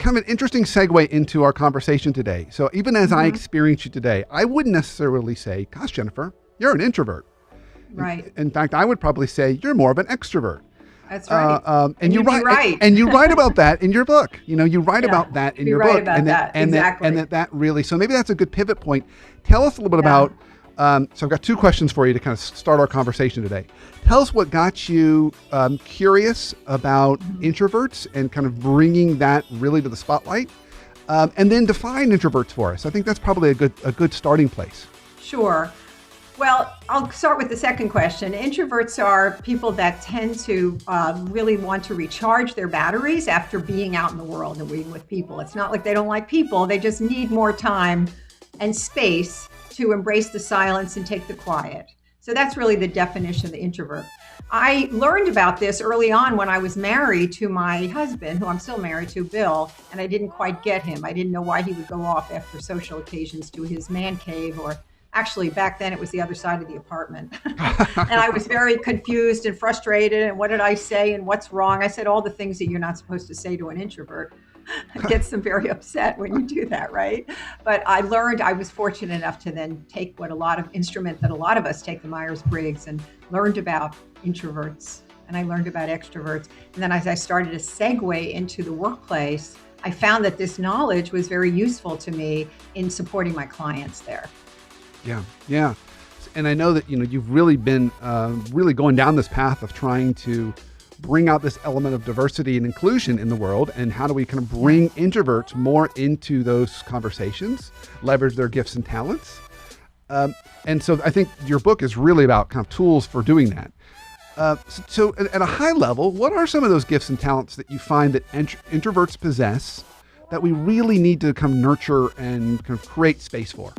kind of an interesting segue into our conversation today. So even as I experience you today, I wouldn't necessarily say, gosh, Jennifer, you're an introvert. Right. In fact, I would probably say you're more of an extrovert. That's right. And you write, right. and you write about that in your book. You write about that in your book. Exactly. That really, so maybe that's a good pivot point. Tell us a little bit about, so I've got two questions for you to kind of start our conversation today. Tell us what got you curious about introverts and kind of bringing that really to the spotlight. And then define introverts for us. I think that's probably a good starting place. Sure. Well, I'll start with the second question. Introverts are people that tend to really want to recharge their batteries after being out in the world and being with people. It's not like they don't like people. They just need more time and space to embrace the silence and take the quiet. So that's really the definition of the introvert. I learned about this early on when I was married to my husband, who I'm still married to, Bill, and I didn't quite get him. I didn't know why he would go off after social occasions to his man cave, or actually back then it was the other side of the apartment. And I was very confused and frustrated. And what did I say and what's wrong? I said all the things that you're not supposed to say to an introvert. It gets them very upset when you do that, right? But I was fortunate enough to then take that a lot of us take, the Myers-Briggs, and learned about introverts, and I learned about extroverts. And then as I started to segue into the workplace, I found that this knowledge was very useful to me in supporting my clients there. Yeah. And I know that, you've really been really going down this path of trying to bring out this element of diversity and inclusion in the world, and how do we kind of bring introverts more into those conversations, leverage their gifts and talents. And so I think your book is really about kind of tools for doing that. So at a high level, what are some of those gifts and talents that you find that introverts possess that we really need to kind of nurture and kind of create space for?